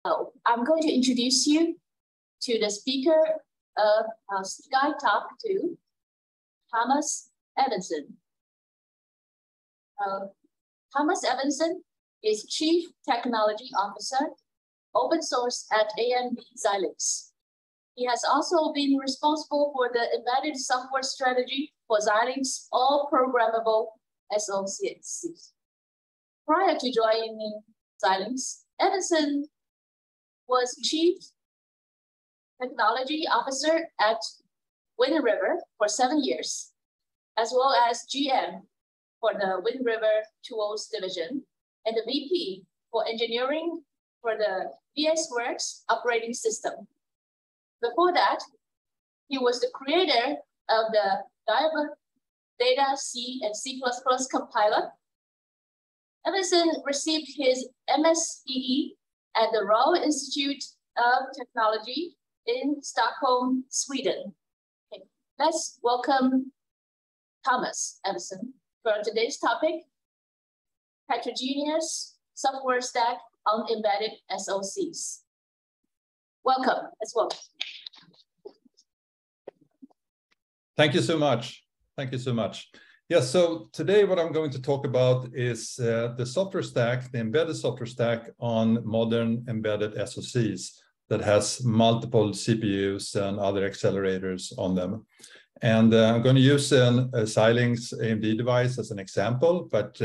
I'm going to introduce you to the speaker of our Sky Talk 2, Tomas Evensen. Tomas Evensen is Chief Technology Officer, Open Source at AMD Xilinx. He has also been responsible for the embedded software strategy for Xilinx all programmable SoCs. Prior to joining Xilinx, Evensen was Chief Technology Officer at Wind River for 7 years, as well as GM for the Wind River Tools division and the VP for engineering for the VxWorks operating system. Before that, he was the creator of the Data C and C++ compiler. Evensen received his MSEE at the Royal Institute of Technology in Stockholm, Sweden. Okay. Let's welcome Tomas Evensen for today's topic, Heterogeneous Software Stack on Embedded SoCs. Welcome as well. Thank you so much. Thank you so much. Yes, so today what I'm going to talk about is the software stack, the embedded software stack on modern embedded SoCs that has multiple CPUs and other accelerators on them. And I'm going to use a Xilinx AMD device as an example, but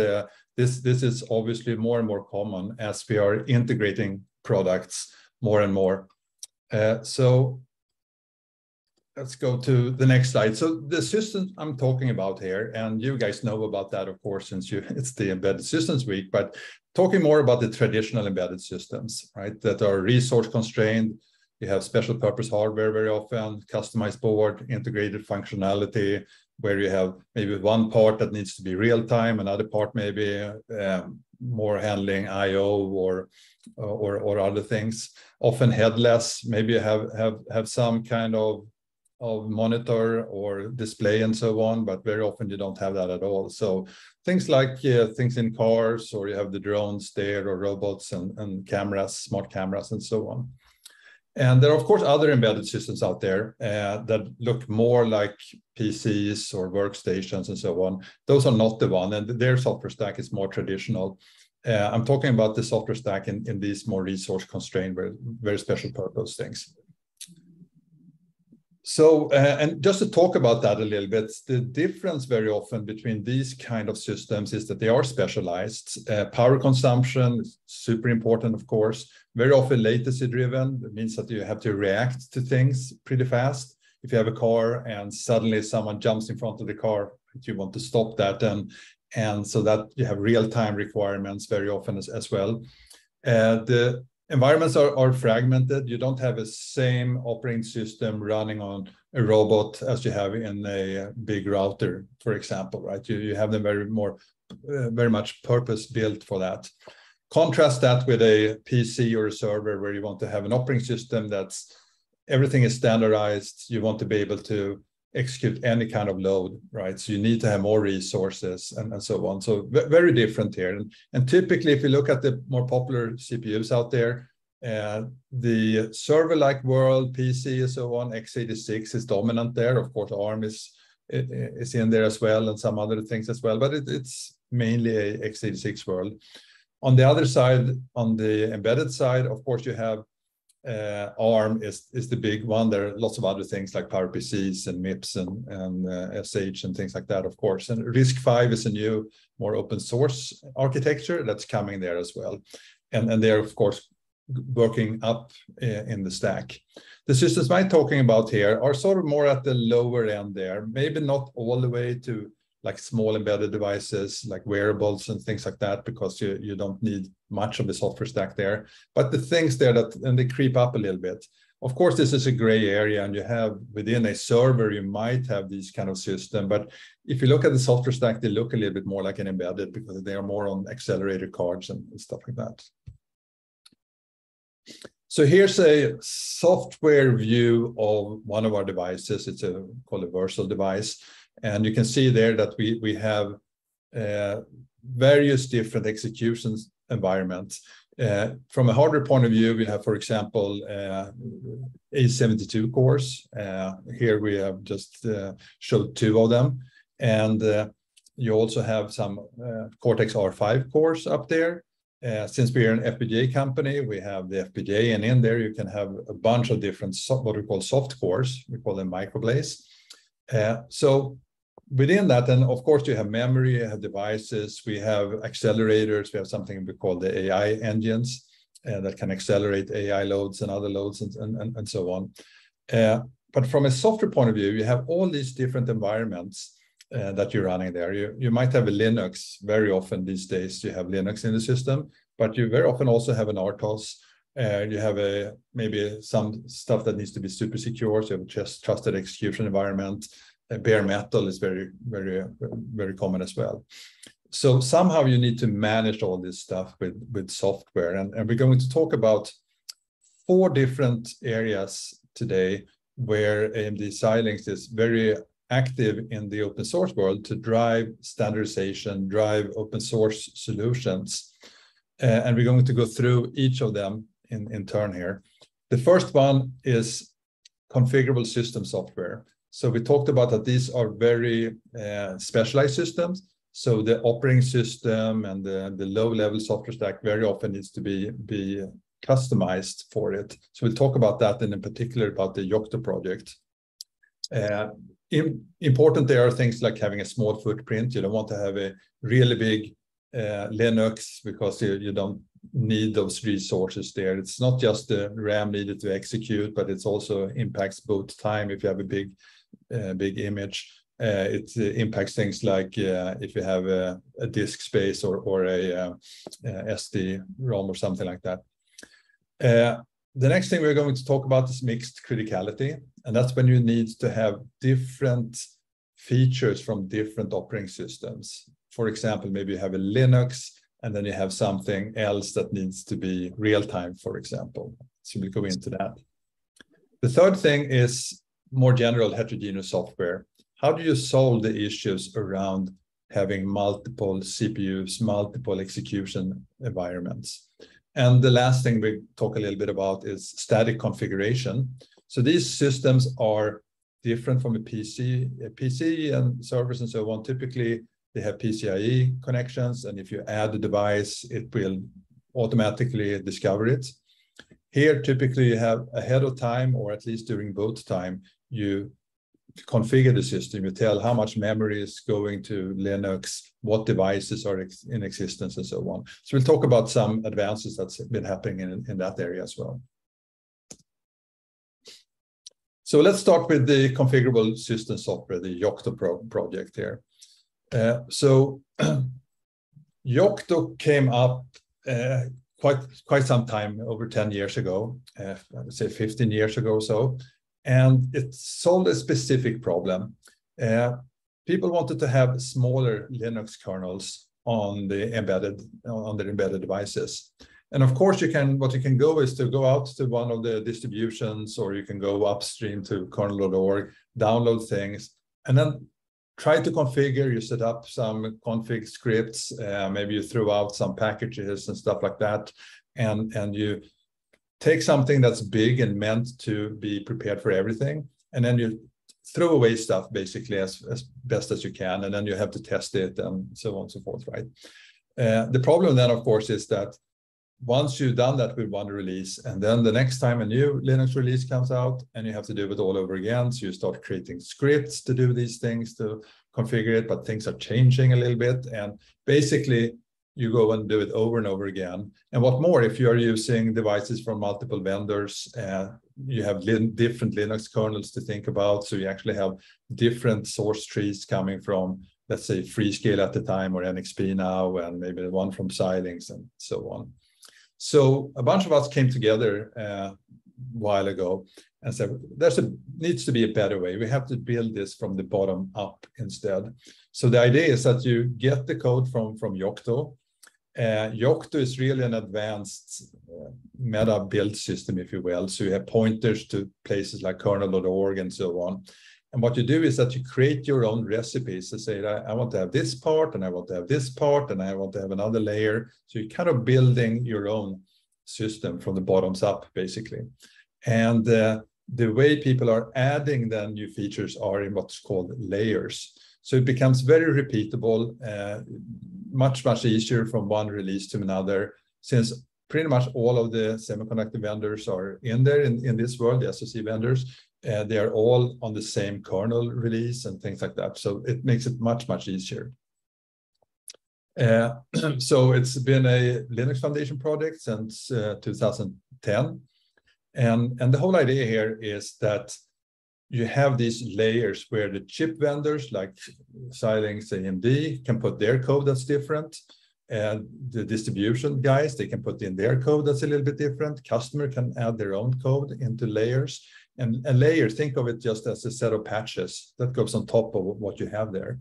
this is obviously more and more common as we are integrating products more and more. So let's go to the next slide. So the system I'm talking about here, and you guys know about that, of course, since it's the Embedded Systems Week, but talking more about the traditional embedded systems, right, that are resource constrained. You have special purpose hardware very often, customized board, integrated functionality, where you have maybe one part that needs to be real time, another part maybe more handling I/O or other things. Often headless, maybe you have some kind of monitor or display and so on, but very often you don't have that at all. So things like things in cars, or you have the drones there, or robots and cameras, smart cameras and so on. And there are, of course, other embedded systems out there that look more like PCs or workstations and so on. Those are not the one, and their software stack is more traditional. I'm talking about the software stack in these more resource constrained, very special purpose things. So, and just to talk about that a little bit, the difference very often between these kind of systems is that they are specialized. Power consumption is super important, of course, very often latency driven. It means that you have to react to things pretty fast. If you have a car and suddenly someone jumps in front of the car, you want to stop that. And so that you have real-time requirements very often as well. The environments are fragmented. You don't have a same operating system running on a robot as you have in a big router, for example, right? You have them very much purpose built for that. Contrast that with a PC or a server where you want to have an operating system everything is standardized. You want to be able to execute any kind of load, right? So you need to have more resources and so on. So very different here. And typically, if you look at the more popular CPUs out there, the server-like world, PC and so on, x86 is dominant there. Of course, ARM is in there as well, and some other things as well, but it's mainly a x86 world. On the other side, on the embedded side, of course, you have ARM is the big one. There are lots of other things like PowerPCs and MIPS and SH and things like that, of course. And RISC-V is a new, more open source architecture that's coming there as well. And they're, of course, working up in the stack. The systems I'm talking about here are sort of more at the lower end there, maybe not all the way to like small embedded devices, like wearables and things like that, because you don't need much of the software stack there. But the things there and they creep up a little bit. Of course, this is a gray area, and you have within a server, you might have these kind of system. But if you look at the software stack, they look a little bit more like an embedded because they are more on accelerator cards and stuff like that. So here's a software view of one of our devices. It's called a Versal device. And you can see there that we have various different executions environments. From a hardware point of view, we have, for example, A72 cores. Here we have just showed 2 of them. And you also have some Cortex R5 cores up there. Since we are an FPGA company, we have the FPGA, and in there you can have a bunch of different what we call soft cores. We call them microblaze. So within that, and of course you have memory, you have devices, we have accelerators, we have something we call the AI engines that can accelerate AI loads and other loads and so on. But from a software point of view, you have all these different environments that you're running there. You might have a Linux. Very often these days you have Linux in the system, but you very often also have an RTOS. You have maybe some stuff that needs to be super secure. So you have a trusted execution environment. Bare metal is very, very, very common as well. So somehow you need to manage all this stuff with software. And we're going to talk about 4 different areas today where AMD Xilinx is very active in the open source world to drive standardization, drive open source solutions. And we're going to go through each of them in turn here. The first one is configurable system software. So we talked about that these are very specialized systems. So the operating system and the low-level software stack very often needs to be customized for it. So we'll talk about that, and in particular about the Yocto project. Important there are things like having a small footprint. You don't want to have a really big Linux because you don't need those resources there. It's not just the RAM needed to execute, but it also impacts boot time if you have a big image. It impacts things like if you have a disk space or a SD-ROM or something like that. The next thing we're going to talk about is mixed criticality, and that's when you need to have different features from different operating systems. For example, maybe you have a Linux, and then you have something else that needs to be real-time, for example. So we'll go into that. The third thing is more general heterogeneous software. How do you solve the issues around having multiple CPUs, multiple execution environments? And the last thing we talk a little bit about is static configuration. So these systems are different from a PC and servers and so on. Typically, they have PCIe connections, and if you add a device, it will automatically discover it. Here, typically, you have ahead of time, or at least during boot time, you configure the system. You tell how much memory is going to Linux, what devices are in existence, and so on. So we'll talk about some advances that's been happening in that area as well. So let's start with the configurable system software, the Yocto project here. So Yocto came up quite some time, over 10 years ago, I would say 15 years ago or so, and it solved a specific problem. People wanted to have smaller Linux kernels on their embedded devices. And of course, what you can go is to go out to one of the distributions, or you can go upstream to kernel.org, download things, and then try to configure. You set up some config scripts, maybe you throw out some packages and stuff like that, and you take something that's big and meant to be prepared for everything, and then you throw away stuff basically as best as you can, and then you have to test it and so on and so forth, right? The problem then, of course, is that once you've done that with one release, and then the next time a new Linux release comes out, and you have to do it all over again. So you start creating scripts to do these things, to configure it, but things are changing a little bit. And basically, you go and do it over and over again. And what more, if you are using devices from multiple vendors, you have different Linux kernels to think about. So you actually have different source trees coming from, let's say, Freescale at the time, or NXP now, and maybe the one from Xilinx and so on. So a bunch of us came together a while ago and said, needs to be a better way. We have to build this from the bottom up instead. So the idea is that you get the code from Yocto. Yocto is really an advanced meta build system, if you will. So you have pointers to places like kernel.org and so on. And what you do is that you create your own recipes to say that I want to have this part, and I want to have this part, and I want to have another layer. So you're kind of building your own system from the bottoms up, basically. And the way people are adding then new features are in what's called layers. So it becomes very repeatable, much easier from one release to another, since pretty much all of the semiconductor vendors are in there in this world, the SoC vendors. They are all on the same kernel release and things like that. So it makes it much easier. So it's been a Linux Foundation project since 2010. And the whole idea here is that you have these layers where the chip vendors like Xilinx, AMD can put their code that's different. And the distribution guys, they can put in their code that's a little bit different. Customer can add their own code into layers. And a layer, think of it just as a set of patches that goes on top of what you have there.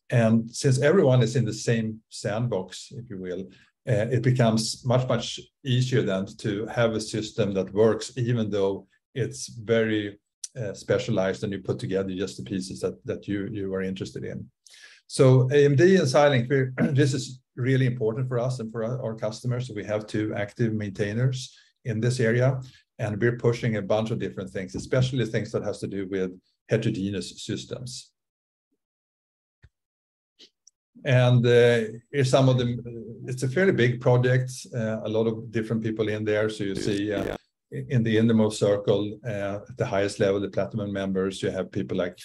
And since everyone is in the same sandbox, if you will, it becomes much easier then to have a system that works, even though it's very specialized and you put together just the pieces that you are interested in. So AMD and Xilinx, this is really important for us and for our customers. So we have 2 active maintainers in this area, and we're pushing a bunch of different things, especially things that has to do with heterogeneous systems. And here's some of them. It's a fairly big project, a lot of different people in there. So you see in the innermost circle, at the highest level, the platinum members, you have people like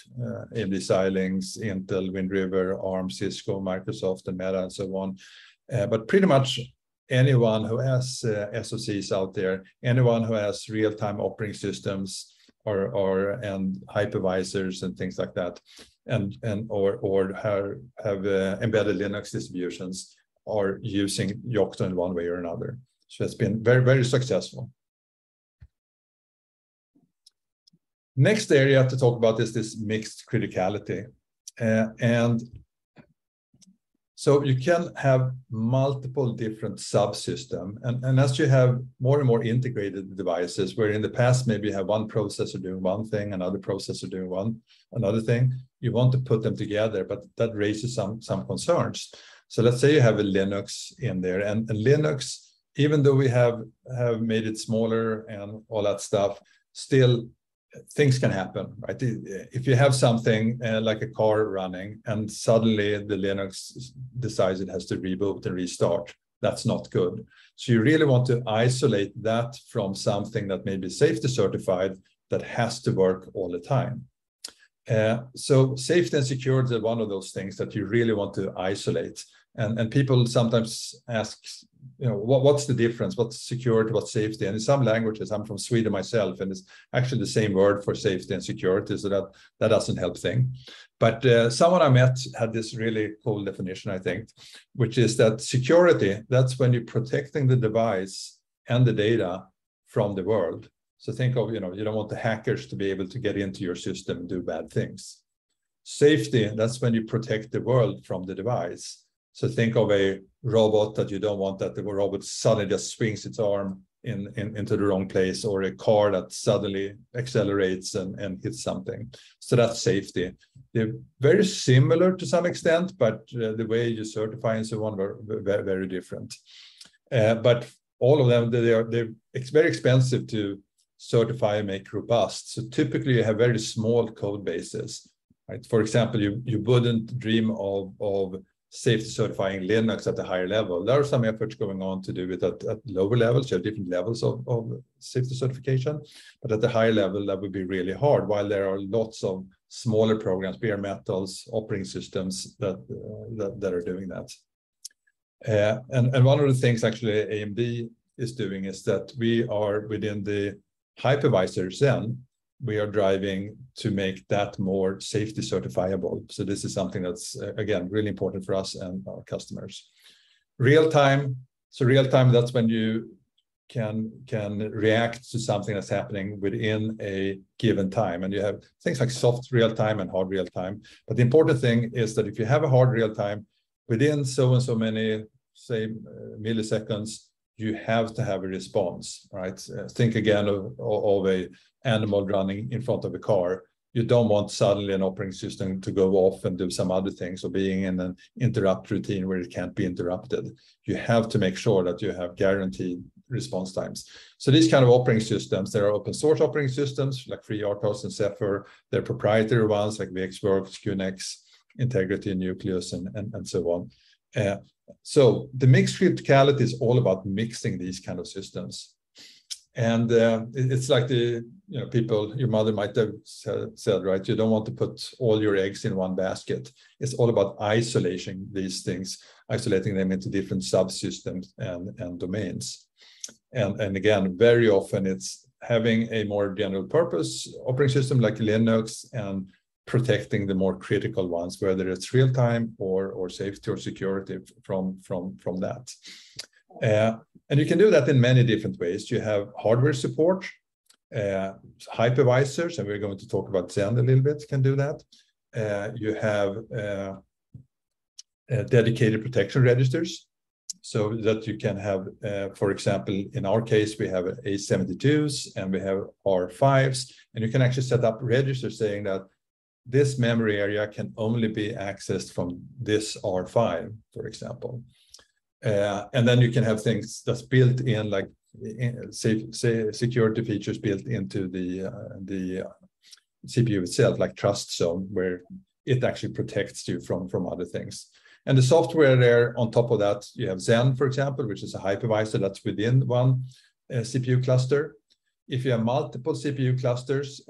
AMD, Xilinx, Intel, Wind River, ARM, Cisco, Microsoft, and Meta, and so on. But pretty much anyone who has SoCs out there, anyone who has real-time operating systems and hypervisors and things like that, or have embedded Linux distributions, are using Yocto in one way or another. So it's been very successful. Next area to talk about is this mixed criticality. And so you can have multiple different subsystems. And as you have more and more integrated devices, where in the past maybe you have one processor doing one thing, another processor doing another thing, you want to put them together, but that raises some concerns. So let's say you have a Linux in there, and Linux, even though we have made it smaller and all that stuff, still things can happen, right? If you have something like a car running and suddenly the Linux decides it has to reboot and restart, that's not good. So you really want to isolate that from something that may be safety certified that has to work all the time. So safety and security are one of those things that you really want to isolate. And people sometimes ask, what's the difference? What's security? What's safety? And in some languages, I'm from Sweden myself, and it's actually the same word for safety and security, so that doesn't help things. But someone I met had this really cool definition, I think, which is that security, that's when you're protecting the device and the data from the world. So think of, you don't want the hackers to be able to get into your system and do bad things. Safety, that's when you protect the world from the device. So think of a robot that you don't want that the robot suddenly just swings its arm into the wrong place, or a car that suddenly accelerates and hits something. So that's safety. They're very similar to some extent, but the way you certify and so on are very different. But all of them, it's very expensive to certify and make robust. So typically you have very small code bases. Right? For example, you wouldn't dream of safety certifying Linux at a higher level. There are some efforts going on to do it at lower levels. You have different levels of safety certification, but at the higher level, that would be really hard, while there are lots of smaller programs, bare metals, operating systems that are doing that. And one of the things actually AMD is doing is that we are within the hypervisor Zen, we are driving to make that more safety certifiable. So this is something that's, again, really important for us and our customers. Real time. So real time, that's when you can react to something that's happening within a given time. And you have things like soft real time and hard real time. But the important thing is that if you have a hard real time, within so and so many, say, milliseconds, you have to have a response, right? Think again of a animal running in front of a car. you don't want suddenly an operating system to go off and do some other things, or being in an interrupt routine where it can't be interrupted. You have to make sure that you have guaranteed response times. So these kind of operating systems, there are open source operating systems like FreeRTOS and Zephyr. There are proprietary ones like VxWorks, QNX, Integrity, Nucleus, and so on. So the mixed criticality is all about mixing these kind of systems. And it's like people, your mother might have said, right, you don't want to put all your eggs in one basket. It's all about isolating these things, isolating them into different subsystems and domains. And again, very often it's having a more general purpose operating system like Linux and protecting the more critical ones, whether it's real time or safety or security from that. And you can do that in many different ways. You have hardware support, hypervisors, and we're going to talk about Zen a little bit, can do that. You have dedicated protection registers, so that you can have, for example, in our case, we have A72s and we have R5s, and you can actually set up registers saying that this memory area can only be accessed from this R5, for example. And then you can have things that's built in, like security features built into the CPU itself, like trust zone, where it actually protects you from other things. And the software there, on top of that, you have Zen, for example, which is a hypervisor that's within one CPU cluster. If you have multiple CPU clusters,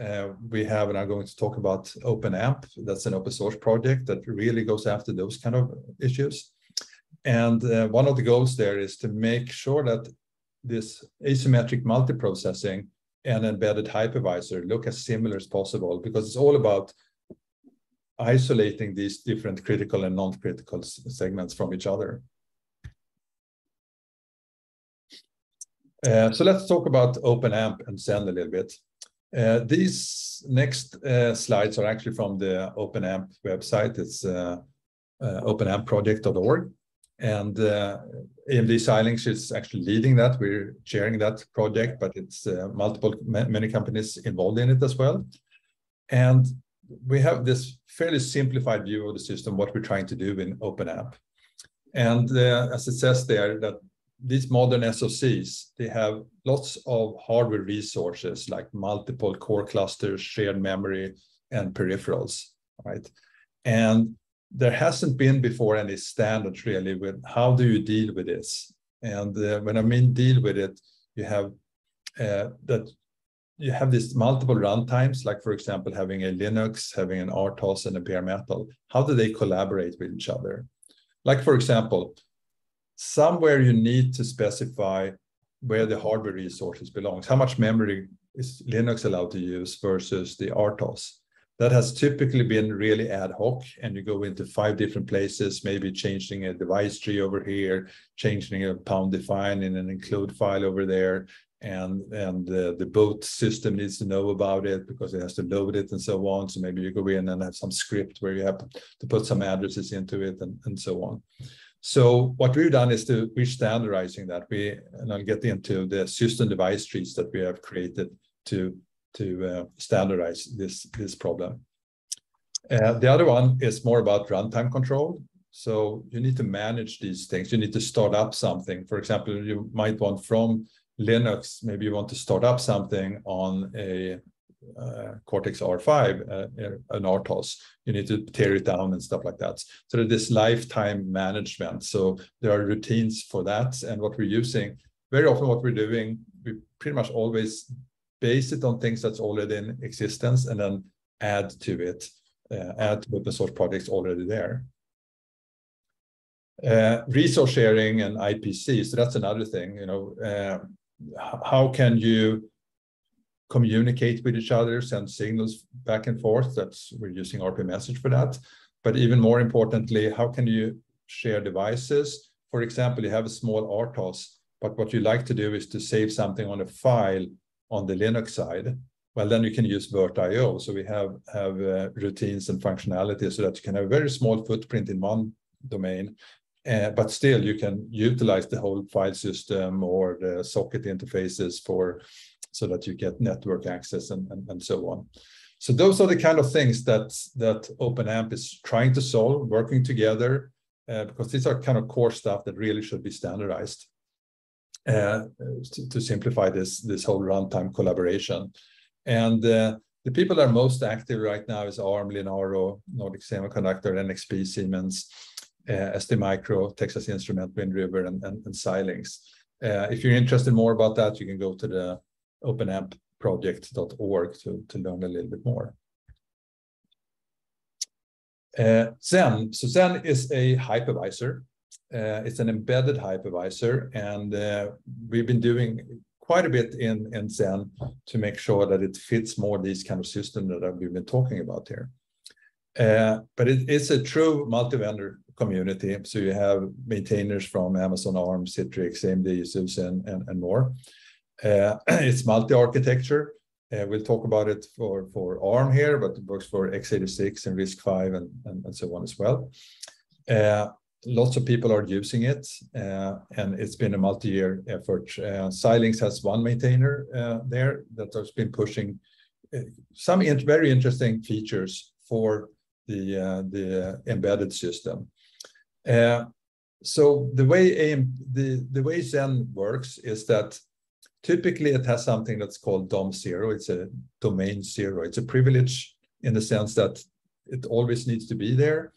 we have, and I'm going to talk about OpenAMP. That's an open source project that really goes after those kind of issues. And one of the goals there is to make sure that this asymmetric multiprocessing and embedded hypervisor look as similar as possible, because it's all about isolating these different critical and non-critical segments from each other. So let's talk about OpenAMP and Zen a little bit. These next slides are actually from the OpenAMP website. It's openAMPproject.org. And AMD Xilinx is actually leading that. We're chairing that project, but it's many companies involved in it as well. And we have this fairly simplified view of the system, what we're trying to do in OpenAMP. And as it says there, that these modern SoCs, they have lots of hardware resources like multiple core clusters, shared memory, and peripherals, right? And there hasn't been before any standards really with how do you deal with this. And when I mean deal with it, you have you have these multiple runtimes, like for example, having a Linux, having an RTOS and a bare metal. How do they collaborate with each other? Like for example, somewhere you need to specify where the hardware resources belongs. How much memory is Linux allowed to use versus the RTOS? That has typically been really ad hoc, and you go into 5 different places, maybe changing a device tree over here, changing a pound define in an include file over there, and the boot system needs to know about it because it has to load it and so on. So maybe you go in and have some script where you have to put some addresses into it and so on. So what we've done is we're standardizing that. And I'll get into the system device trees that we have created to standardize this problem. The other one is more about runtime control. So you need to manage these things. You need to start up something. For example, you might want from Linux, maybe you want to start up something on a Cortex R5, an RTOS. You need to tear it down and stuff like that. So there's this lifetime management. So there are routines for that. And what we're using, very often what we're doing, we pretty much always base it on things that's already in existence and then add to it, add to open source projects already there. Resource sharing and IPC, so that's another thing, how can you communicate with each other, send signals back and forth? We're using RP message for that. But even more importantly, how can you share devices? For example, you have a small RTOS, but what you like to do is to save something on a file on the Linux side. Well, then you can use virt.io. So we have routines and functionality so that you can have a very small footprint in one domain, but still you can utilize the whole file system or the socket interfaces so that you get network access and so on. So those are the kind of things that OpenAMP is trying to solve, working together, because these are kind of core stuff that really should be standardized to simplify this whole runtime collaboration. And the people that are most active right now is ARM, Linaro, Nordic Semiconductor, NXP, Siemens, STMicro, Texas Instrument, Wind River, and Xilinx. If you're interested more about that, you can go to the openampproject.org to learn a little bit more. Zen. So Zen is a hypervisor. It's an embedded hypervisor, and we've been doing quite a bit in Zen to make sure that it fits more these kind of systems that we've been talking about here. But it's a true multi-vendor community. So you have maintainers from Amazon, ARM, Citrix, AMD, SUSE, and more. It's multi-architecture. We'll talk about it for ARM here, but it works for x86 and RISC-V and so on as well. Lots of people are using it, and it's been a multi-year effort. Xilinx has one maintainer there that has been pushing some very interesting features for the embedded system. So the way Zen works is that typically it has something that's called DOM0. It's a domain 0. It's a privilege in the sense that it always needs to be there.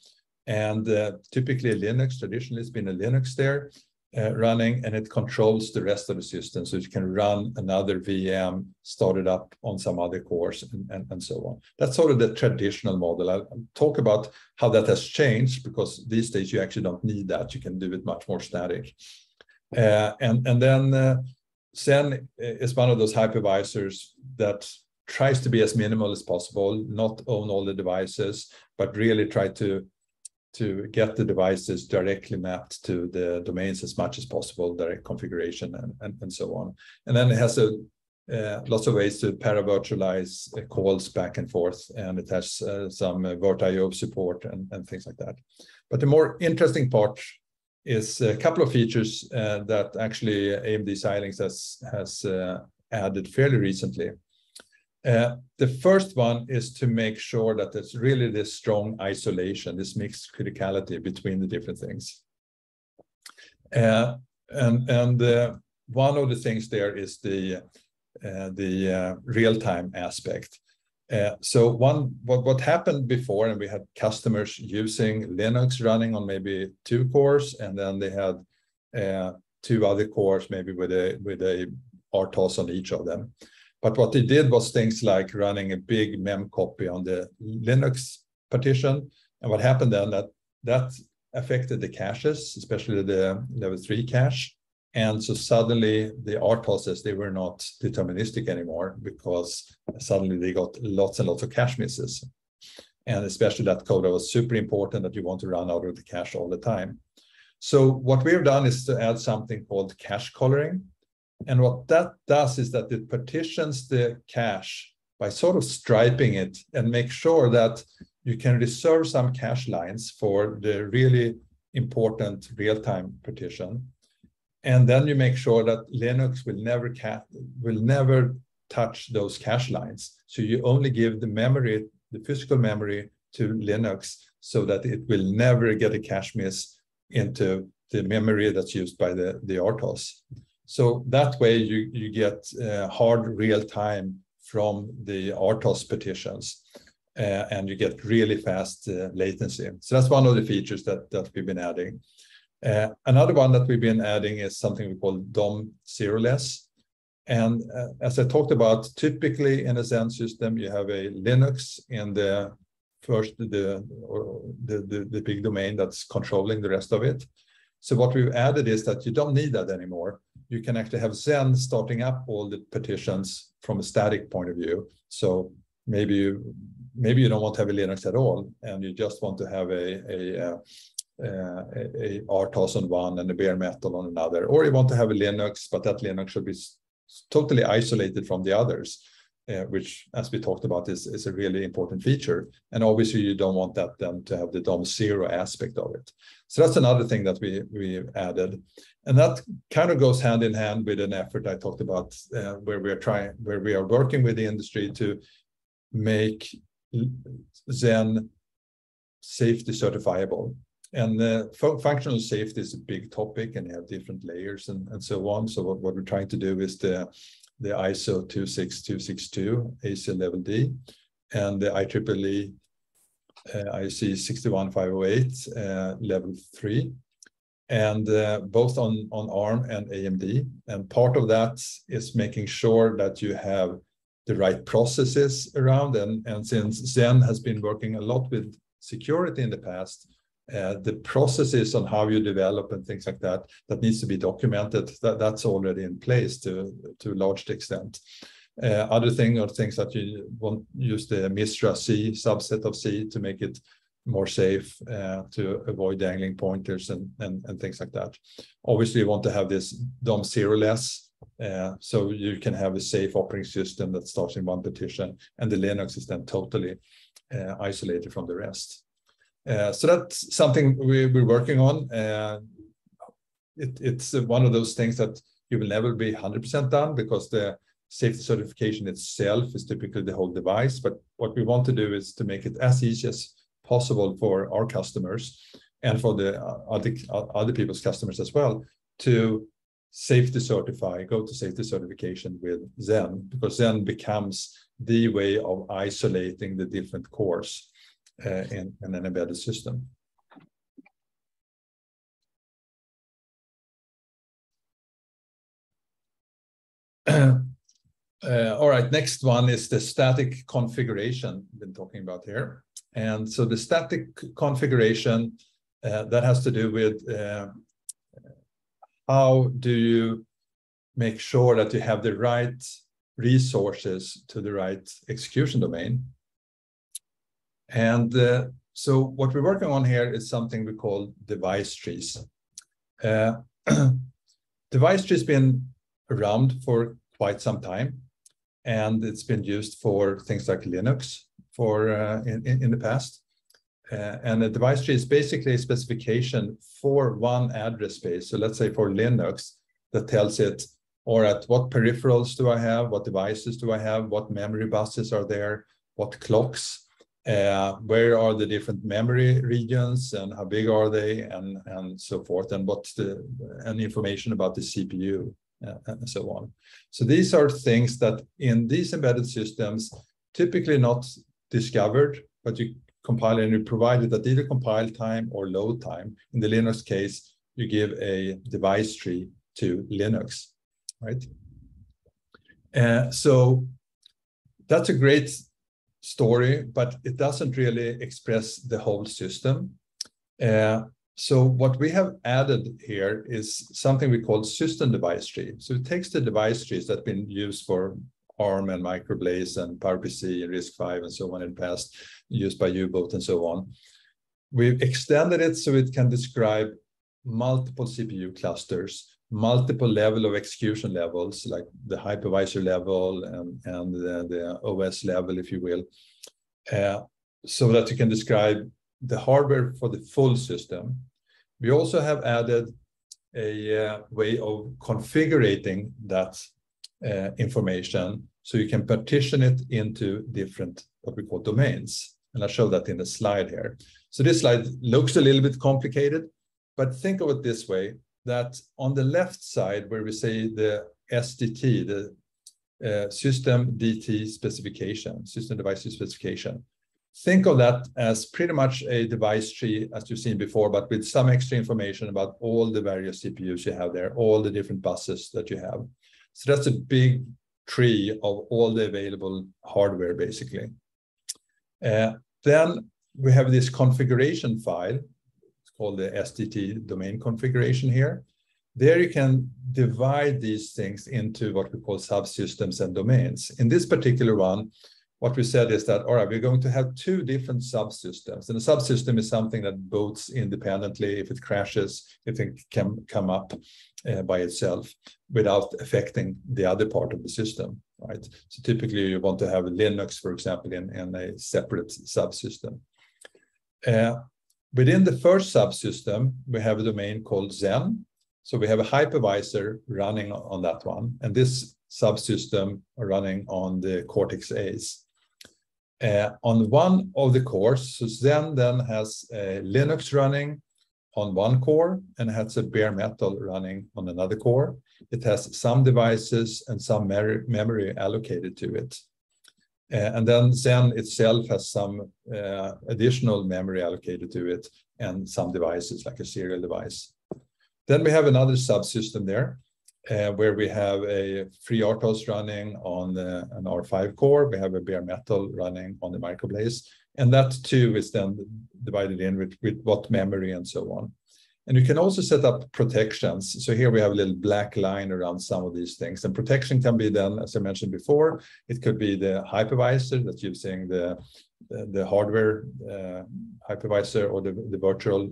And typically Linux, traditionally it's been a Linux there running, and it controls the rest of the system. So you can run another VM, start it up on some other cores, and so on. That's sort of the traditional model. I'll talk about how that has changed, because these days you actually don't need that. You can do it much more static. And then Zen is one of those hypervisors that tries to be as minimal as possible, not own all the devices, but really try to get the devices directly mapped to the domains as much as possible, direct configuration and so on. And then it has lots of ways to para-virtualize calls back and forth, and it has some VirtIO support and things like that. But the more interesting part is a couple of features that actually AMD Xilinx has added fairly recently. The first one is to make sure that there's really this strong isolation, this mixed criticality between the different things. And one of the things there is the real-time aspect. So what happened before, and we had customers using Linux running on maybe 2 cores, and then they had 2 other cores, maybe with a RTOS on each of them. But what they did was things like running a big mem copy on the Linux partition. And what happened then, that affected the caches, especially the level 3 cache. And so suddenly the RTOSes, they were not deterministic anymore, because suddenly they got lots and lots of cache misses. And especially that code was super important that you want to run out of the cache all the time. So what we've done is to add something called cache coloring. And what that does is that it partitions the cache by sort of striping it and make sure that you can reserve some cache lines for the really important real-time partition. And then you make sure that Linux will never touch those cache lines. So you only give the memory, the physical memory, to Linux, so that it will never get a cache miss into the memory that's used by the RTOS. So that way you get hard real time from the RTOS partitions, and you get really fast latency. So that's one of the features that we've been adding. Another one that we've been adding is something we call DOM zero-less. And as I talked about, typically in a Zen system, you have a Linux in the first, the big domain that's controlling the rest of it. So what we've added is that you don't need that anymore. You can actually have Zen starting up all the partitions from a static point of view. So maybe you don't want to have a Linux at all, and you just want to have a RTOS on one and a bare metal on another, or you want to have a Linux, but that Linux should be totally isolated from the others, which, as we talked about, is a really important feature. And obviously, you don't want that then to have the DOM zero aspect of it. So that's another thing that we added, and that kind of goes hand in hand with an effort I talked about, where we are working with the industry to make Zen safety certifiable. And functional safety is a big topic, and you have different layers and so on. So what we're trying to do is the ISO 26262 AC level D and the IEEE IC 61508 level 3, and both on ARM and AMD. And part of that is making sure that you have the right processes around. And since Zen has been working a lot with security in the past, the processes on how you develop and things like that needs to be documented. That's already in place to a large extent. Other thing are things that you want use the MISRA C subset of C to make it more safe, to avoid dangling pointers and things like that. Obviously, you want to have this DOM zero-less, so you can have a safe operating system that starts in one partition, and the Linux is then totally isolated from the rest. So that's something we're working on. It's one of those things that you will never be 100% done, because the safety certification itself is typically the whole device. But what we want to do is to make it as easy as possible for our customers and for the other people's customers as well to safety certify, go to safety certification with Zen, because Zen becomes the way of isolating the different cores in an embedded system. All right, next one is the static configuration we've been talking about here. And so the static configuration, that has to do with how do you make sure that you have the right resources to the right execution domain. And so what we're working on here is something we call device trees. Device trees been around for quite some time, and it's been used for things like Linux for in the past. And a device tree is basically a specification for one address space. So let's say for Linux, that tells it, all right, what peripherals do I have? What devices do I have? What memory buses are there? What clocks? Where are the different memory regions, and how big are they, and so forth, and what's the information about the CPU, and so on. So these are things that in these embedded systems typically not discovered, but you compile and you provide it at either compile time or load time. In the Linux case, you give a device tree to Linux, right? So that's a great story, but it doesn't really express the whole system. So what we have added here is something we call system device tree. So it takes the device trees that have been used for ARM and Microblaze and PowerPC and RISC-V and so on in the past, used by U-Boot and so on. We've extended it so it can describe multiple CPU clusters, multiple level of execution levels, like the hypervisor level and the OS level, if you will, so that you can describe the hardware for the full system. We also have added a way of configuring that information, so you can partition it into different, what we call domains. And I'll show that in the slide here. So this slide looks a little bit complicated, but think of it this way, that on the left side, where we say the SDT, the system DT specification, system device specification, think of that as pretty much a device tree as you've seen before, but with some extra information about all the various CPUs you have there, all the different buses that you have. So that's a big tree of all the available hardware, basically. Then we have this configuration file. It's called the SDT domain configuration here. There you can divide these things into what we call subsystems and domains. In this particular one, what we said is that, all right, we're going to have two different subsystems. And a subsystem is something that boots independently. If it crashes, if it can come up by itself without affecting the other part of the system, right? So typically you want to have Linux, for example, in a separate subsystem. Within the first subsystem, we have a domain called Zen. So we have a hypervisor running on that one. And this subsystem are running on the Cortex-A's. on one of the cores. So Zen then has Linux running on one core and has a bare metal running on another core. It has some devices and some memory allocated to it. And then Zen itself has some additional memory allocated to it and some devices like a serial device. Then we have another subsystem there where we have a FreeRTOS running on an R5 core. We have a bare metal running on the microblaze. And that too is then divided in with what memory and so on. And you can also set up protections. So here we have a little black line around some of these things. And protection can be then, as I mentioned before, it could be the hypervisor that's using the hardware hypervisor or the virtual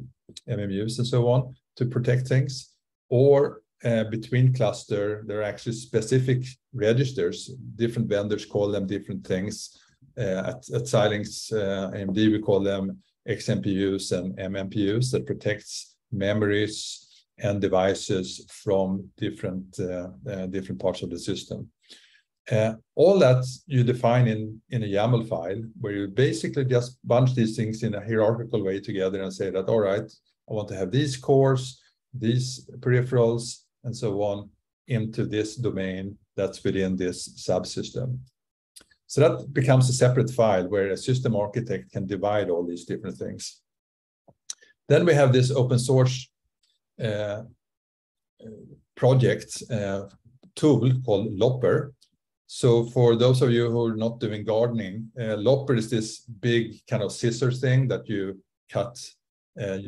MMUs and so on to protect things. Or between cluster, there are actually specific registers. Different vendors call them different things. At Xilinx AMD, we call them XMPUs and MMPUs that protects memories and devices from different parts of the system. All that you define in a YAML file where you basically just bunch these things in a hierarchical way together and say that, all right, I want to have these cores, these peripherals, and so on into this domain that's within this subsystem. So that becomes a separate file where a system architect can divide all these different things. Then we have this open source project tool called Lopper. So for those of you who are not doing gardening, Lopper is this big kind of scissors thing that you cut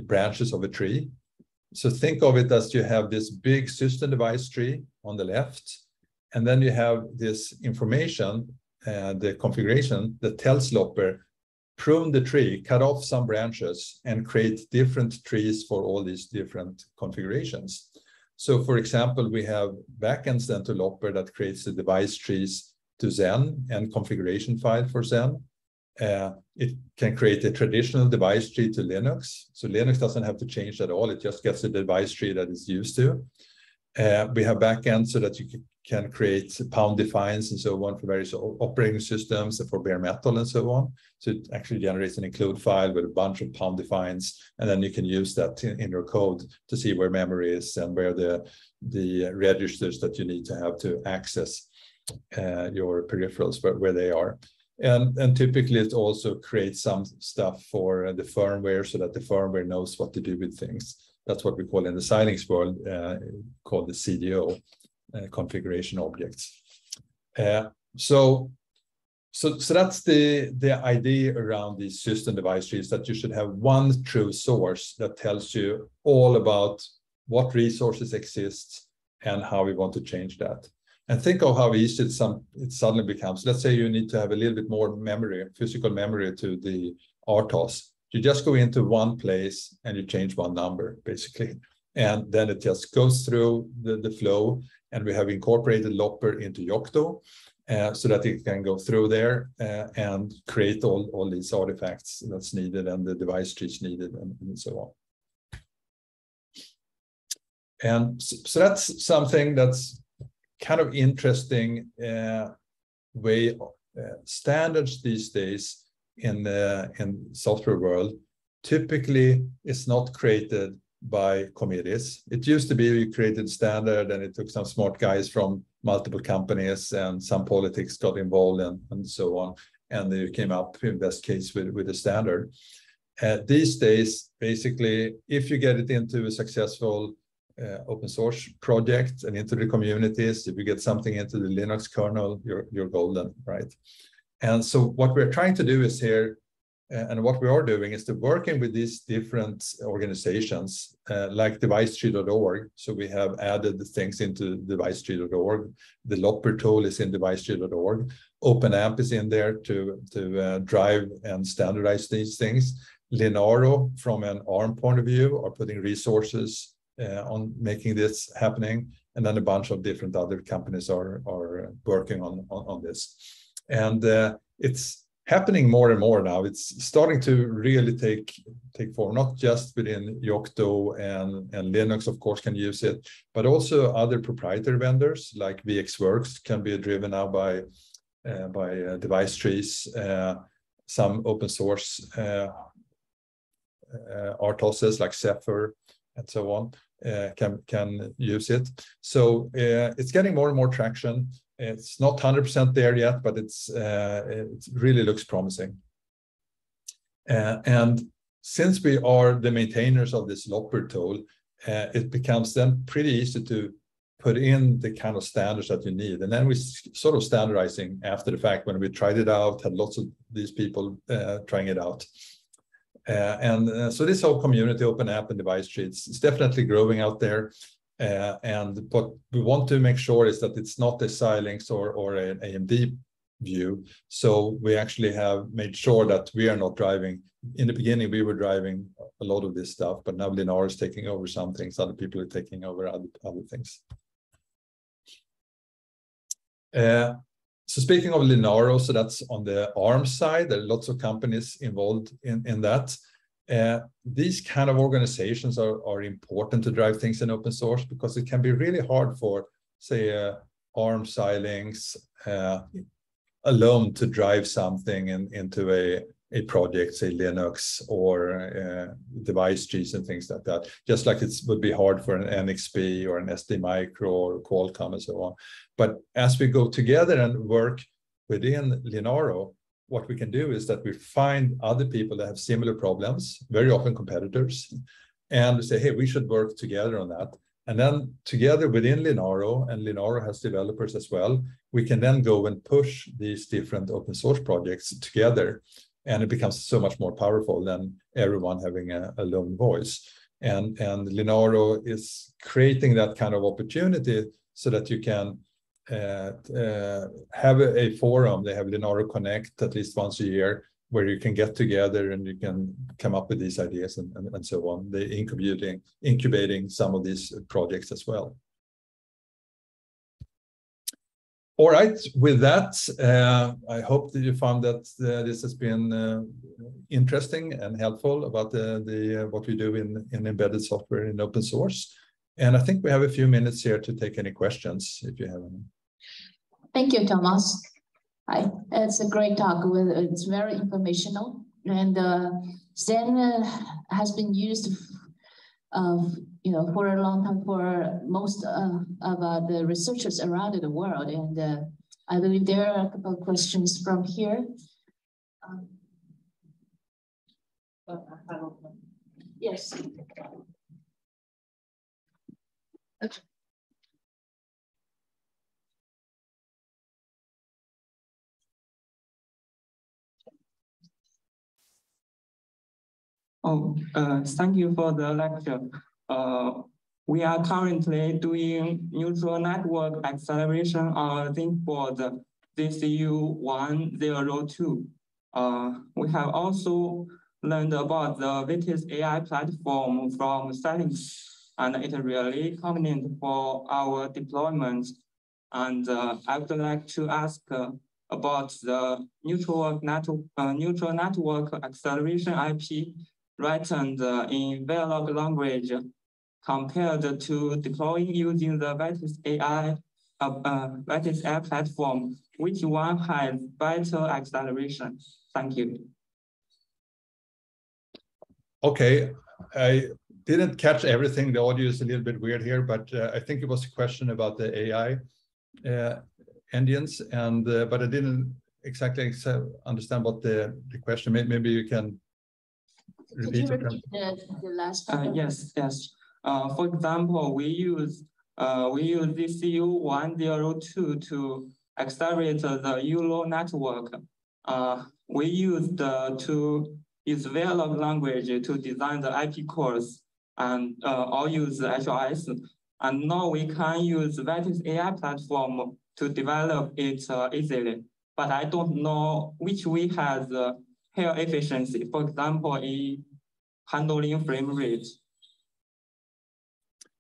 branches of a tree. So think of it as you have this big system device tree on the left, and then you have this information, the configuration that tells Lopper, prune the tree, cut off some branches, and create different trees for all these different configurations. So for example, we have backends then to Lopper that creates the device trees to Zen and configuration file for Zen. It can create a traditional device tree to Linux. So Linux doesn't have to change at all. It just gets the device tree that it's used to. We have backends so that you can create pound defines and so on for various operating systems and for bare metal and so on. So it actually generates an include file with a bunch of pound defines, and then you can use that in your code to see where memory is and where the registers that you need to have to access your peripherals, where they are. And typically it also creates some stuff for the firmware so that the firmware knows what to do with things. That's what we call in the Xilinx world, called the CDO, configuration objects. So that's the idea around these system device trees, that you should have one true source that tells you all about what resources exist and how we want to change that. And think of how easy it suddenly becomes. Let's say you need to have a little bit more memory, physical memory to the RTOS. You just go into one place and you change one number, basically. And then it just goes through the flow. And we have incorporated Lopper into Yocto so that it can go through there and create all these artifacts that's needed and the device trees needed and so on. And so that's something that's kind of interesting way. Standards these days in software world typically is not created by committees. It used to be you created standard and it took some smart guys from multiple companies and some politics got involved and so on, and they came up in best case with a standard. These days, basically, if you get it into a successful open source project and into the communities, if you get something into the Linux kernel, you're golden, right? And so what we're trying to do is here, and what we are doing is to working with these different organizations like devicetree.org. So we have added the things into devicetree.org. The Lopper tool is in devicetree.org. OpenAMP is in there to drive and standardize these things. Linaro, from an ARM point of view, are putting resources on making this happening. And then a bunch of different other companies are working on this. And it's happening more and more now. It's starting to really take form, not just within Yocto and Linux, of course, can use it, but also other proprietary vendors like VxWorks can be driven now by device trees. some open source RTOSes like Zephyr and so on can use it. So it's getting more and more traction. It's not 100% there yet, but it really looks promising. And since we are the maintainers of this Lopper tool, it becomes then pretty easy to put in the kind of standards that you need. And then we sort of standardizing after the fact when we tried it out, had lots of these people trying it out. So this whole community, OpenAMP and Devicetrees, is definitely growing out there. And what we want to make sure is that it's not a Xilinx or an AMD view. So we actually have made sure that we are not driving. In the beginning, we were driving a lot of this stuff, but now Linaro is taking over some things. Other people are taking over other things. So speaking of Linaro, so that's on the ARM side. There are lots of companies involved in that. These kind of organizations are important to drive things in open source because it can be really hard for, say, ARM Xilinx alone to drive something into a project, say Linux or Devicetrees and things like that. Just like it would be hard for an NXP or an SD Micro or Qualcomm and so on. But as we go together and work within Linaro, what we can do is that we find other people that have similar problems, very often competitors, and we say, hey, we should work together on that. And then together within Linaro, and Linaro has developers as well, we can then go and push these different open source projects together. And it becomes so much more powerful than everyone having a lone voice. And Linaro is creating that kind of opportunity so that you can have a forum. They have Linaro Connect at least once a year where you can get together and you can come up with these ideas and so on. They're incubating some of these projects as well. All right, with that, I hope that you found that this has been interesting and helpful about what we do in embedded software in open source. And I think we have a few minutes here to take any questions if you have any. Thank you, Tomas. It's a great talk. It's very informational, and Zen has been used, for a long time for most of the researchers around the world. And I believe there are a couple of questions from here. Yes. Okay. Thank you for the lecture. We are currently doing neural network acceleration on ThinkBoard ZCU102. We have also learned about the Vitis AI platform from Xilinx, and it really convenient for our deployment. And I would like to ask about the neural network acceleration IP written in Verilog language compared to deploying using the Vitis AI platform. Which one has better acceleration? Thank you. Okay, I didn't catch everything. The audio is a little bit weird here, but I think it was a question about the AI engines, and but I didn't exactly understand what the question. Maybe you can repeat the last part? Yes. For example, we use ZCU102 to accelerate the ULO network. We used to use Verilog language to design the IP cores and or use HLS. And now we can use Vitis AI platform to develop it easily. But I don't know which way has higher efficiency. For example, in handling frame rate.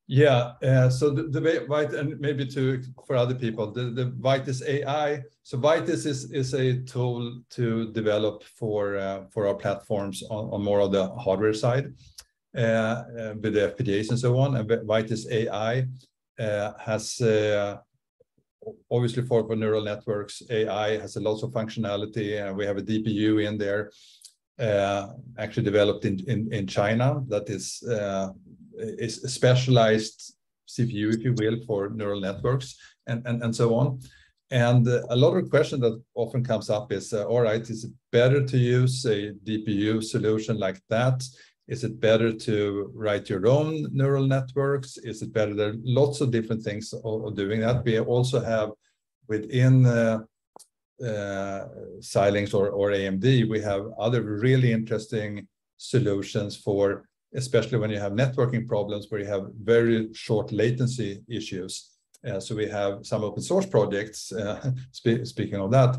Yeah, so the way, and maybe for other people, the Vitis AI. So Vitis is a tool to develop for our platforms on more of the hardware side, with the FPGAs and so on. And Vitis AI has obviously for neural networks, AI has a lot of functionality, and we have a DPU in there, actually developed in China, that is a specialized CPU, if you will, for neural networks and so on. And a lot of questions that often comes up is, all right, is it better to use a DPU solution like that? Is it better to write your own neural networks? Is it better? There are lots of different things of doing that. We also have within Xilinx or AMD, we have other really interesting solutions for, especially when you have networking problems where you have very short latency issues. So we have some open source projects, speaking of that,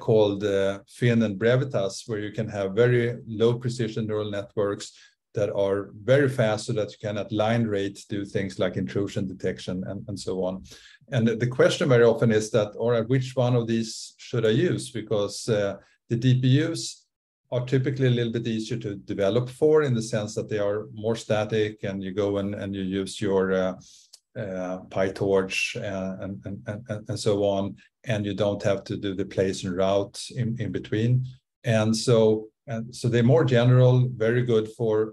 called Fin and Brevitas, where you can have very low precision neural networks that are very fast so that you can at line rate do things like intrusion detection and so on. And the question very often is that, all right, which one of these should I use? Because the DPUs are typically a little bit easier to develop for, in the sense that they are more static, and you go and you use your PyTorch and so on, and you don't have to do the place and route in between. And so they're more general, very good for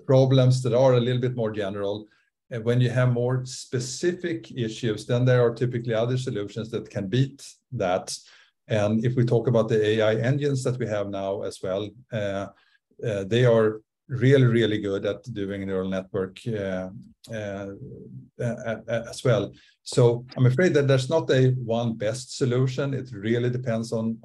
problems that are a little bit more general. And when you have more specific issues, then there are typically other solutions that can beat that. And if we talk about the AI engines that we have now as well, they are really, really good at doing neural network as well. So I'm afraid that there's not a one best solution. It really depends on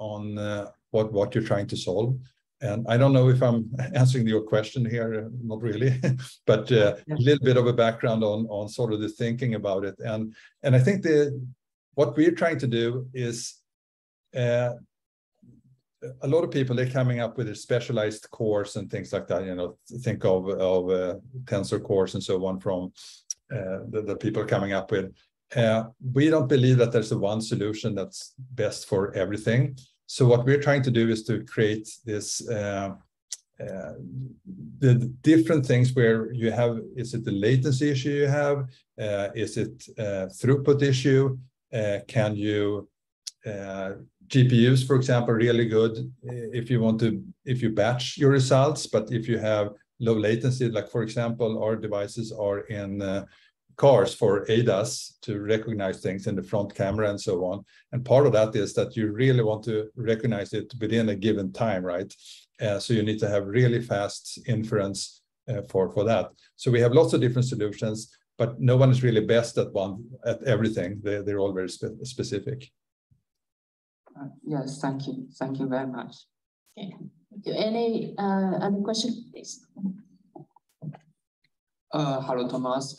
what you're trying to solve. And I don't know if I'm answering your question here, not really, but a little bit of a background on sort of the thinking about it. And I think what we're trying to do is, a lot of people, they're coming up with a specialized course and things like that, you know, think of tensor cores and so on from the people are coming up with. We don't believe that there's a one solution that's best for everything. So what we're trying to do is to create this, the different things where you have, is it the latency issue you have? Is it throughput issue? Can you, GPUs, for example, really good if you batch your results, but if you have low latency, like for example, our devices are in cars for ADAS to recognize things in the front camera and so on. And part of that is that you really want to recognize it within a given time, right? So you need to have really fast inference for that. So we have lots of different solutions, but no one is really best at everything. They're all very specific. Yes, thank you. Thank you very much. Okay. Thank you. Any other question, please? Hello, Thomas.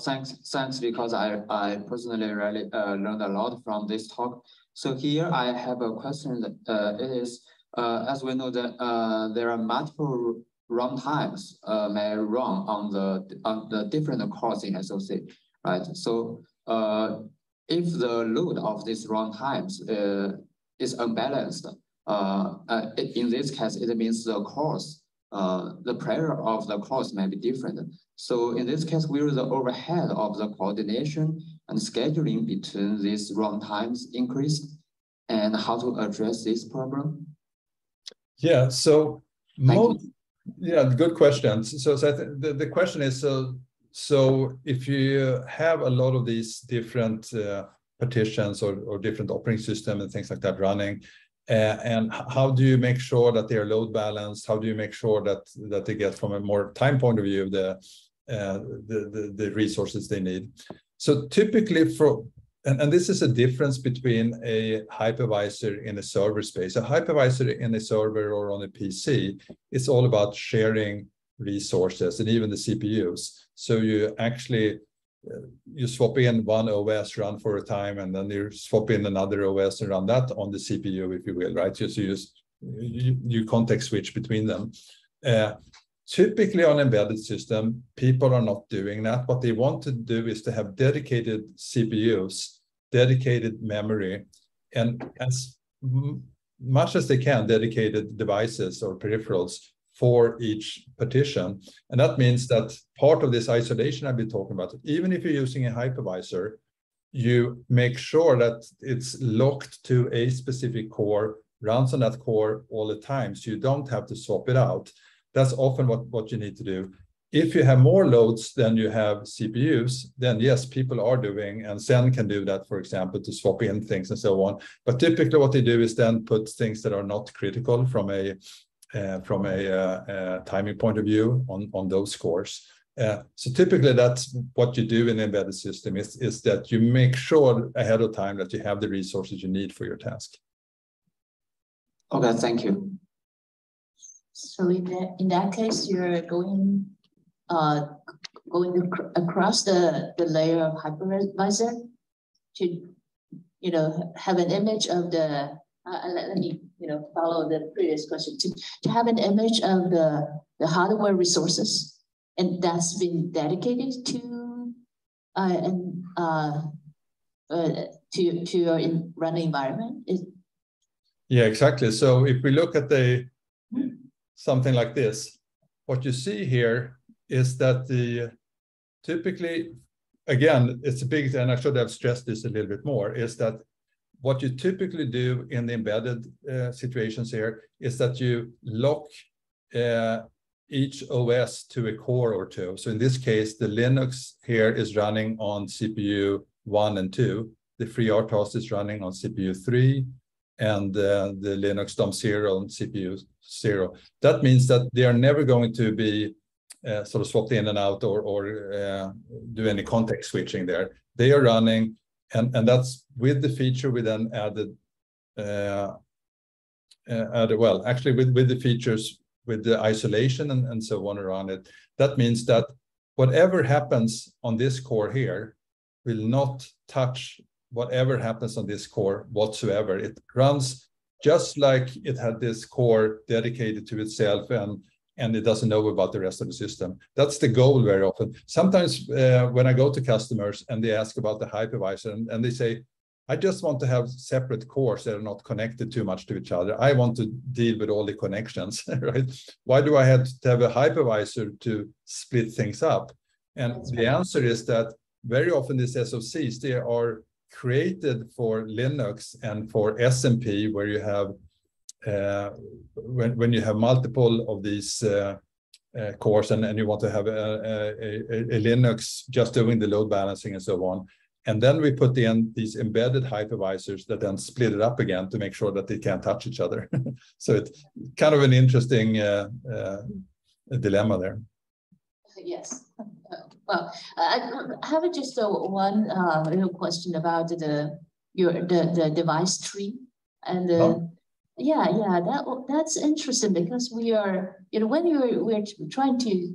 Thanks because I personally really learned a lot from this talk. So here I have a question that it is, as we know that there are multiple runtimes may run on the different cores in SoC, right? So if the load of these runtimes is unbalanced, in this case, it means the cores, the pressure of the cores may be different. So in this case, will the overhead of the coordination and scheduling between these runtimes increase? And how to address this problem? Yeah, so good questions. So I think the question is, so if you have a lot of these different partitions or different operating systems and things like that running, and how do you make sure that they are load balanced? How do you make sure that they get, from a more time point of view, the resources they need? So typically and this is a difference between a hypervisor in a server space. A hypervisor in a server or on a PC, it's all about sharing resources and even the CPUs. So you actually, you swap in one OS run for a time, and then you swap in another OS and run that on the CPU, if you will, right? So you context switch between them. Typically on embedded system, people are not doing that. What they want to do is to have dedicated CPUs, dedicated memory, and as much as they can, dedicated devices or peripherals for each partition. And that means that part of this isolation I've been talking about, even if you're using a hypervisor, you make sure that it's locked to a specific core, runs on that core all the time, so you don't have to swap it out. That's often what you need to do. If you have more loads than you have CPUs, then yes, people are doing, and Zen can do that, for example, to swap in things and so on. But typically what they do is then put things that are not critical from a timing point of view on those cores. So typically that's what you do in an embedded system is that you make sure ahead of time that you have the resources you need for your task. Okay, thank you. So in that case, you're going across the layer of hypervisor to have an image of the let me follow the previous question to have an image of the hardware resources, and that's been dedicated to your running environment. Yeah, exactly. So if we look at something like this, what you see here is that typically, again, it's a big, and I should have stressed this a little bit more, is that what you typically do in the embedded situations here is that you lock each OS to a core or two. So in this case, the Linux here is running on CPU 1 and 2. The FreeRTOS is running on CPU 3, and the Linux DOM 0 on CPU 0. That means that they are never going to be sort of swapped in and out or do any context switching there. They are running, and that's with the feature we then added, well, actually with the features, with the isolation and so on around it. That means that whatever happens on this core here will not touch whatever happens on this core whatsoever. It runs just like it had this core dedicated to itself, and it doesn't know about the rest of the system. That's the goal very often. Sometimes when I go to customers and they ask about the hypervisor, and they say, I just want to have separate cores that are not connected too much to each other. I want to deal with all the connections, right? Why do I have to have a hypervisor to split things up? And the answer is that very often these SoCs, they are created for Linux and for SMP, where you have when you have multiple of these cores and you want to have a Linux just doing the load balancing and so on. And then we put in these embedded hypervisors that then split it up again to make sure that they can't touch each other. So it's kind of an interesting dilemma there. Yes. Well, I have just one little question about the device tree, and that's interesting, because we are when we're trying to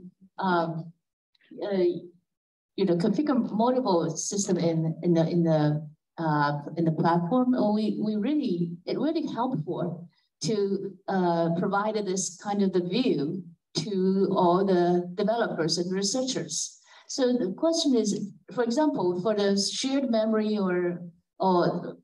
configure multiple system in the platform, it really helpful to provide this kind of the view to all the developers and researchers. So the question is, for example, for the shared memory or IO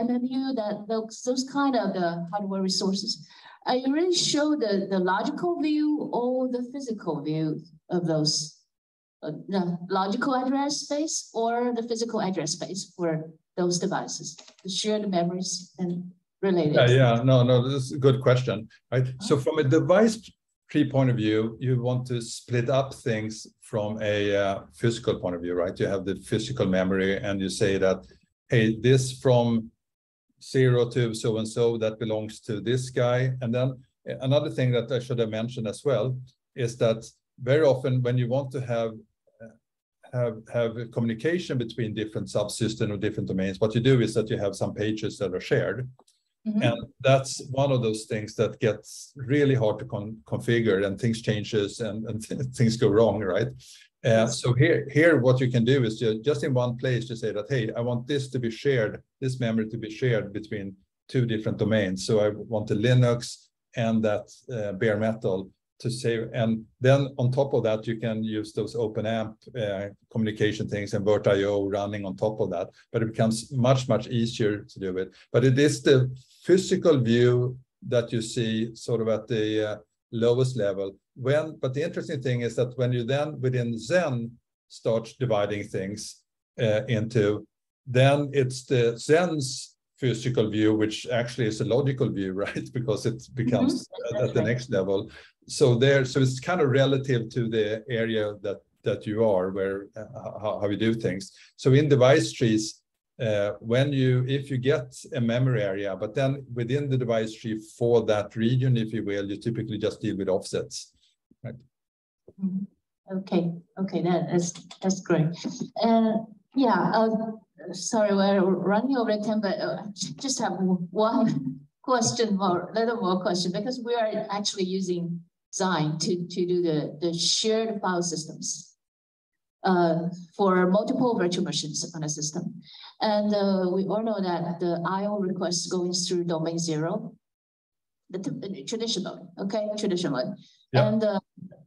MMU, those kind of the hardware resources, you really show the logical view or the physical view of those, the logical address space or the physical address space for those devices, the shared memories and related. No, this is a good question, right? So from a device tree point of view, you want to split up things from a physical point of view, right? You have the physical memory, and you say that, hey, this from 0 to so and so, that belongs to this guy. And then another thing that I should have mentioned as well is that very often when you want to have a communication between different subsystems or different domains, what you do is that you have some pages that are shared. Mm-hmm. And that's one of those things that gets really hard to configure, and things changes and things go wrong, right? So here what you can do is just in one place to say that, hey, I want this to be shared, this memory to be shared between two different domains. So I want the Linux and that bare metal to save, and then on top of that you can use those OpenAMP communication things and VirtIO running on top of that, but it becomes much easier to do it. But it is the physical view that you see sort of at the lowest level. But the interesting thing is that when you then within Zen start dividing things into, then it's the Zen's physical view, which actually is a logical view, right? Because it becomes at the next level. So it's kind of relative to the area that you are, where how you do things. So in device trees, if you get a memory area, but then within the device tree for that region, if you will, you typically just deal with offsets, right? Okay, that's great. Sorry, we're running over time, but just have one question more, little more question, because we are actually using Xine to do the shared file systems for multiple virtual machines on a system. And we all know that the I/O requests going through domain 0, the traditional, okay, traditional. Yeah. And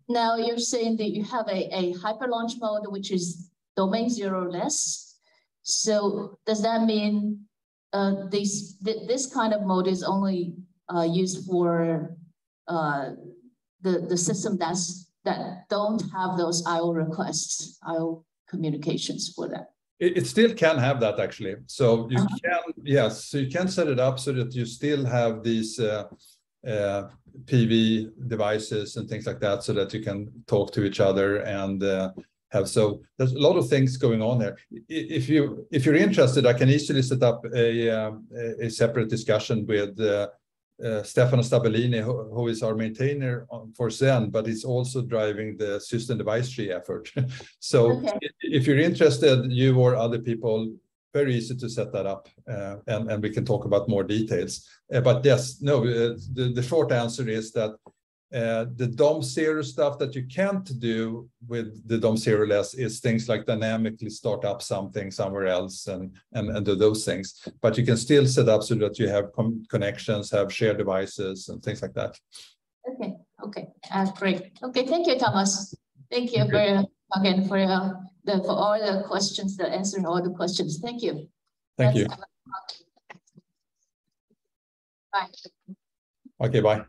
now you're saying that you have a hyper launch mode, which is domain 0 less. So does that mean this kind of mode is only used for the system that don't have those I/O requests, I/O communications for that? It still can have that, actually. So you can, yes, so you can set it up so that you still have these PV devices and things like that, so that you can talk to each other and so there's a lot of things going on there. If you're interested, I can easily set up a separate discussion with Stefano Stabellini, who is our maintainer for Zen, but he's also driving the system device tree effort. So if you're interested, you or other people, very easy to set that up, and we can talk about more details. But yes, no, the short answer is that the DOM0 stuff that you can't do with the DOM0 less is things like dynamically start up something somewhere else and do those things. But you can still set up so that you have connections, have shared devices and things like that. Okay, great. Okay, thank you, Thomas. Thank you for again for all the questions, answering all the questions. Thank you. Thank you. Bye. Okay, bye.